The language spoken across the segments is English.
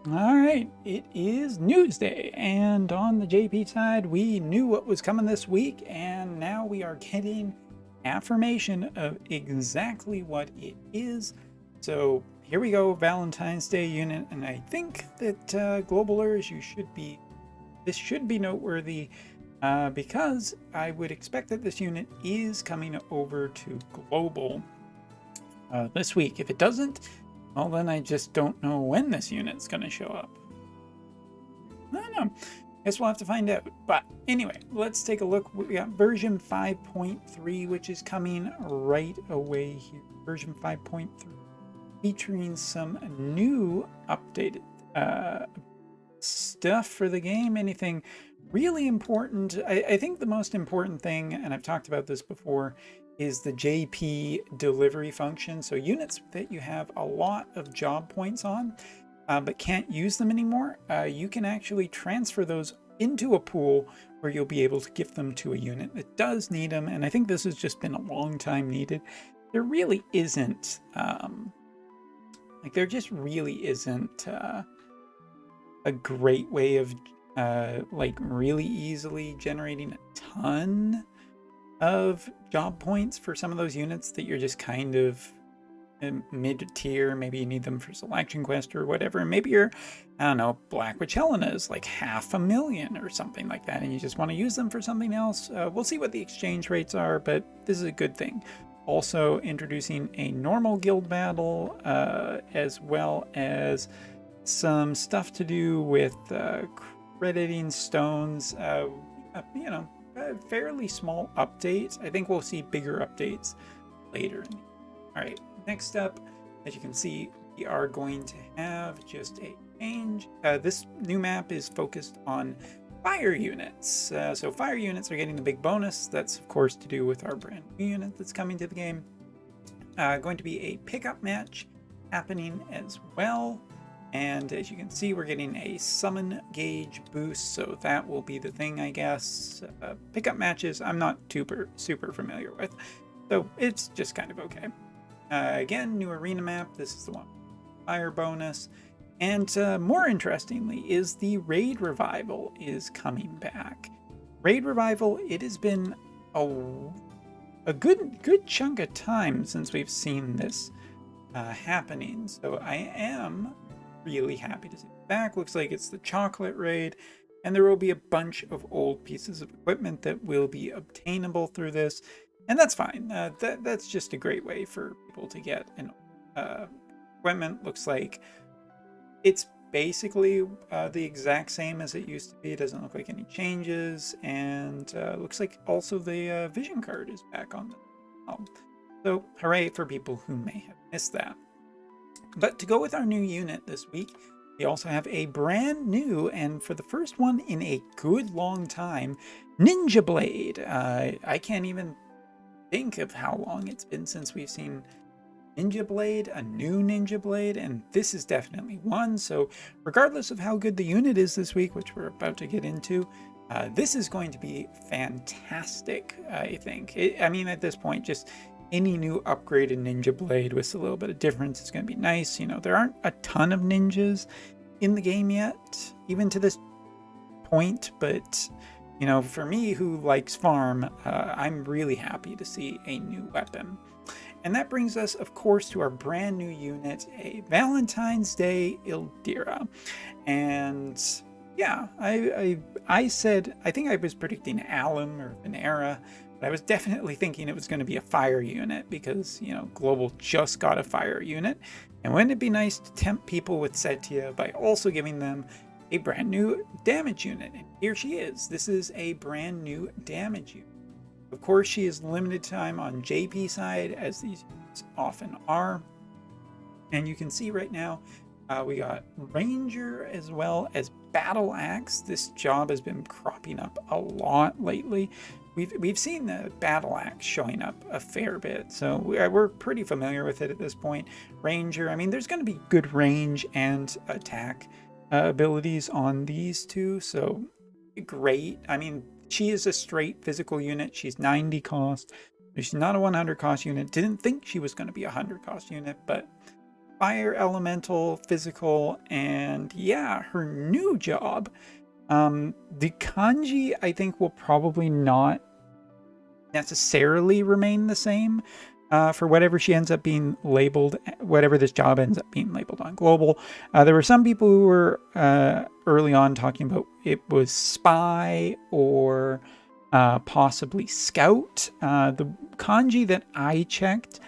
All right, it is Newsday, and on the JP side, we knew what was coming this week, and now we are getting affirmation of exactly what it is. So here we go, Valentine's Day unit, and I think that Globalers, this should be noteworthy because I would expect that this unit is coming over to Global this week. If it doesn't, well, then I just don't know when this unit's going to show up. I don't know. Guess we'll have to find out. But anyway, let's take a look. We got version 5.3, which is coming right away here. Version 5.3, featuring some new updated stuff for the game. Anything really important? I think the most important thing, and I've talked about this before, is the JP delivery function. So units that you have a lot of job points on, but can't use them anymore, you can actually transfer those into a pool where you'll be able to gift them to a unit that does need them. And I think this has just been a long time needed. There really isn't, there just really isn't a great way of really easily generating a ton of job points for some of those units that you're just kind of mid-tier. Maybe you need them for selection quest or whatever, and maybe you're, I don't know, Black Witch Helena is like 500,000 or something like that, and you just want to use them for something else. We'll see what the exchange rates are, but this is a good thing. Also introducing a normal guild battle, as well as some stuff to do with crediting stones. A fairly small update. I think we'll see bigger updates later. All right, next up, as you can see, we are going to have just a change. This new map is focused on fire units. So fire units are getting the big bonus. That's of course to do with our brand new unit that's coming to the game. Going to be a pickup match happening as well. And as you can see, we're getting a summon gauge boost, so that will be the thing, I guess. Pickup matches, I'm not super familiar with, so it's just kind of okay. Again, new arena map. This is the one with fire bonus. And more interestingly is the Raid Revival is coming back. Raid Revival, it has been a good chunk of time since we've seen this happening, so I am really happy to see it back. Looks like it's the chocolate raid, and there will be a bunch of old pieces of equipment that will be obtainable through this, and that's fine. That's just a great way for people to get an equipment. Looks like it's basically the exact same as it used to be. It doesn't look like any changes, and looks like also the vision card is back on the so hooray for people who may have missed that. But to go with our new unit this week, we also have a brand new, and for the first one in a good long time, Ninja Blade. I can't even think of how long it's been since we've seen Ninja Blade, a new Ninja Blade, and this is definitely one. So regardless of how good the unit is this week, which we're about to get into, this is going to be fantastic, I think. I mean, at this point, just any new upgraded Ninja Blade with a little bit of difference is going to be nice. You know, there aren't a ton of ninjas in the game yet, even to this point, but you know, for me who likes farm, I'm really happy to see a new weapon. And that brings us, of course, to our brand new unit, a Valentine's Day Ildira. And yeah, I said, I think I was predicting Alum or Venera, but I was definitely thinking it was going to be a fire unit because, you know, Global just got a fire unit. And wouldn't it be nice to tempt people with Setia by also giving them a brand new damage unit? And here she is. This is a brand new damage unit. Of course, she is limited time on JP side, as these units often are. And you can see right now, we got Ranger as well as Battle Axe. This job has been cropping up a lot lately. We've seen the Battle Axe showing up a fair bit, so we're pretty familiar with it at this point. Ranger, I mean, there's going to be good range and attack abilities on these two, so great. I mean, she is a straight physical unit. She's 90 cost. She's not a 100 cost unit. Didn't think she was going to be a 100 cost unit, but fire elemental, physical, and yeah, her new job. The kanji, I think, will probably not necessarily remain the same for whatever she ends up being labeled, whatever this job ends up being labeled on global. There were some people who were early on talking about it was spy or possibly scout. The kanji that I checked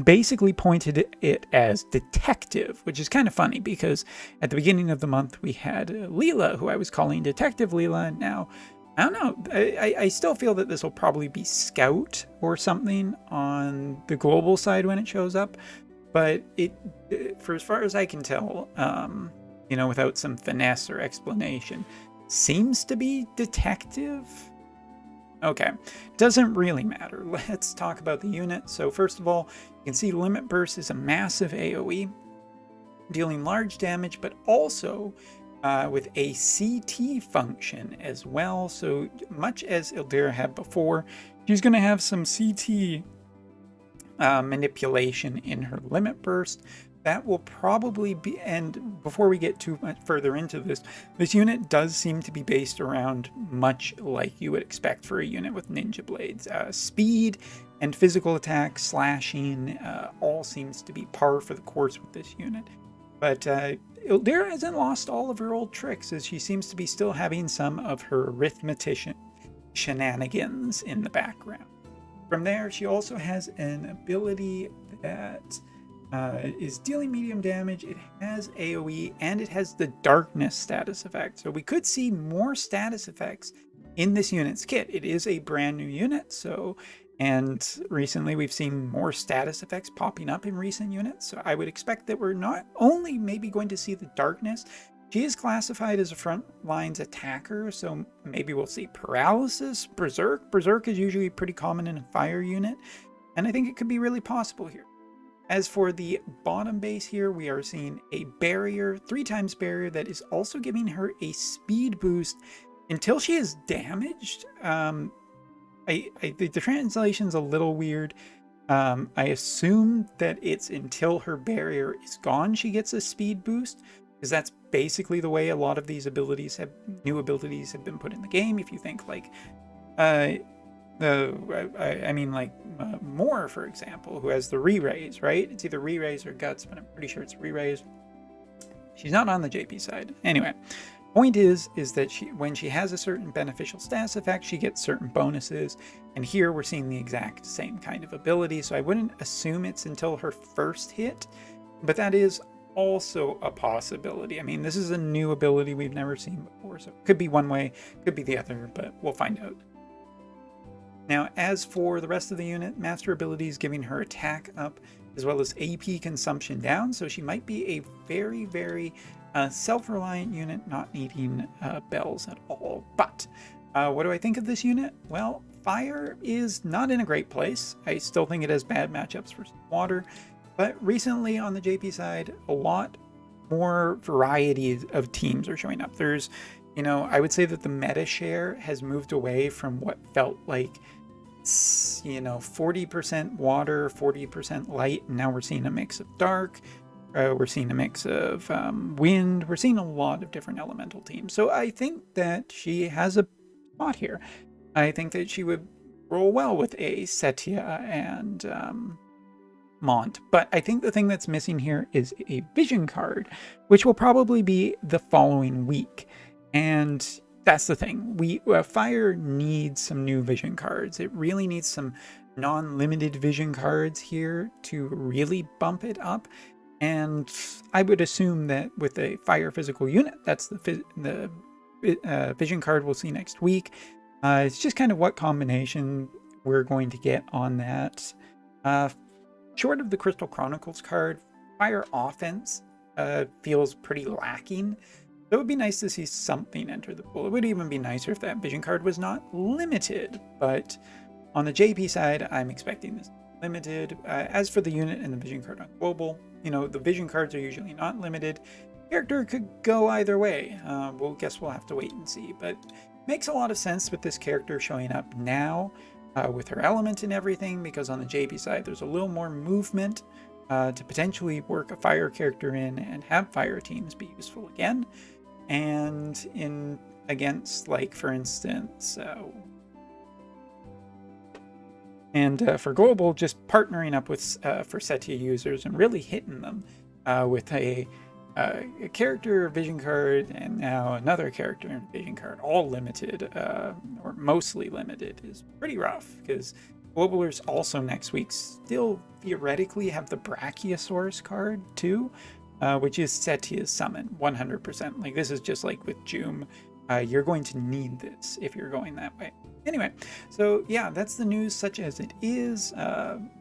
basically pointed it as detective, which is kind of funny because at the beginning of the month we had Leela, who I was calling Detective Leela, and now I don't know. I still feel that this will probably be scout or something on the global side when it shows up, but for as far as I can tell, without some finesse or explanation, seems to be detective. Okay, doesn't really matter. Let's talk about the unit. So first of all, you can see Limit Burst is a massive AoE, dealing large damage, but also with a CT function as well. So much as Ildera had before, she's going to have some CT manipulation in her Limit Burst. That will probably be, and before we get too much further into this unit does seem to be based around much like you would expect for a unit with Ninja Blades. Speed and physical attack, slashing, all seems to be par for the course with this unit. But Ildera hasn't lost all of her old tricks, as she seems to be still having some of her arithmetician shenanigans in the background. From there, she also has an ability that is dealing medium damage. It has AoE, and it has the darkness status effect. So we could see more status effects in this unit's kit. It is a brand new unit, and recently we've seen more status effects popping up in recent units. So I would expect that we're not only maybe going to see the darkness, she is classified as a front lines attacker, so maybe we'll see paralysis, berserk. Berserk is usually pretty common in a fire unit, and I think it could be really possible here. As for the bottom base here, we are seeing a barrier, 3x barrier, that is also giving her a speed boost until she is damaged. The translation's a little weird. I assume that it's until her barrier is gone she gets a speed boost, because that's basically the way a lot of these new abilities have been put in the game. If you think like Moore, for example, who has the re-raise, right? It's either re-raise or guts, but I'm pretty sure it's re-raise. She's not on the JP side. Anyway, point is that when she has a certain beneficial status effect, she gets certain bonuses. And here we're seeing the exact same kind of ability. So I wouldn't assume it's until her first hit, but that is also a possibility. I mean, this is a new ability we've never seen before, so it could be one way, could be the other, but we'll find out. Now, as for the rest of the unit, master abilities giving her attack up, as well as AP consumption down, so she might be a very, very self-reliant unit, not needing bells at all. But what do I think of this unit? Well, fire is not in a great place. I still think it has bad matchups for water, but recently on the JP side, a lot more variety of teams are showing up. There's, I would say that the meta share has moved away from what felt like 40% water, 40% light, and now we're seeing a mix of dark, we're seeing a mix of wind, we're seeing a lot of different elemental teams. So I think that she has a spot here. I think that she would roll well with a Setia and Mont, but I think the thing that's missing here is a vision card, which will probably be the following week. And that's the thing. Fire needs some new vision cards. It really needs some non-limited vision cards here to really bump it up. And I would assume that with a fire physical unit, that's the vision card we'll see next week. It's just kind of what combination we're going to get on that. Short of the Crystal Chronicles card, fire offense feels pretty lacking. So it would be nice to see something enter the pool. It would even be nicer if that vision card was not limited, but on the JP side, I'm expecting this limited. As for the unit and the vision card on global, the vision cards are usually not limited. Character could go either way. We'll have to wait and see, but makes a lot of sense with this character showing up now with her element and everything, because on the JP side, there's a little more movement to potentially work a fire character in and have fire teams be useful again. And in against, like, for instance, for global, just partnering up with Forsetia users and really hitting them with a character vision card and now another character vision card, all limited or mostly limited, is pretty rough, because globalers also next week still theoretically have the Brachiosaurus card too, which is Setia's summon 100%. Like, this is just like with Joom. You're going to need this if you're going that way. Anyway, so yeah, that's the news such as it is.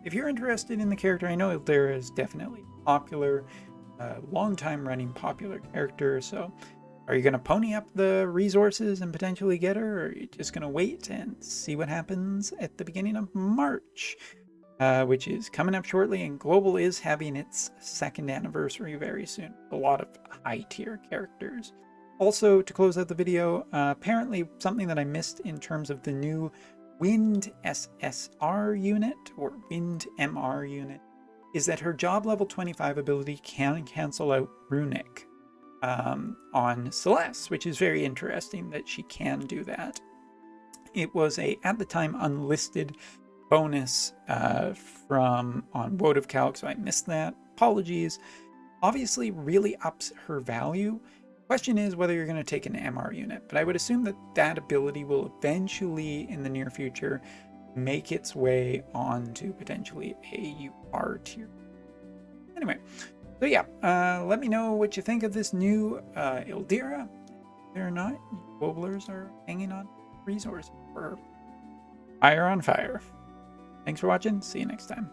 If you're interested in the character, I know there is definitely popular, long time running popular character. So are you going to pony up the resources and potentially get her, or are you just going to wait and see what happens at the beginning of March, which is coming up shortly, and Global is having its 2nd anniversary very soon. A lot of high tier characters. Also, to close out the video, apparently something that I missed in terms of the new Wind SSR unit, or Wind MR unit, is that her job level 25 ability can cancel out Runic on Celeste, which is very interesting that she can do that. It was a, at the time, unlisted bonus from on Wotv Calc, so I missed that. Apologies. Obviously really ups her value. Question is whether you're going to take an MR unit, but I would assume that that ability will eventually, in the near future, make its way onto potentially a UR tier. Anyway, so yeah, let me know what you think of this new Ildira. Whether or not Wobblers are hanging on resources for fire on fire. Thanks for watching. See you next time.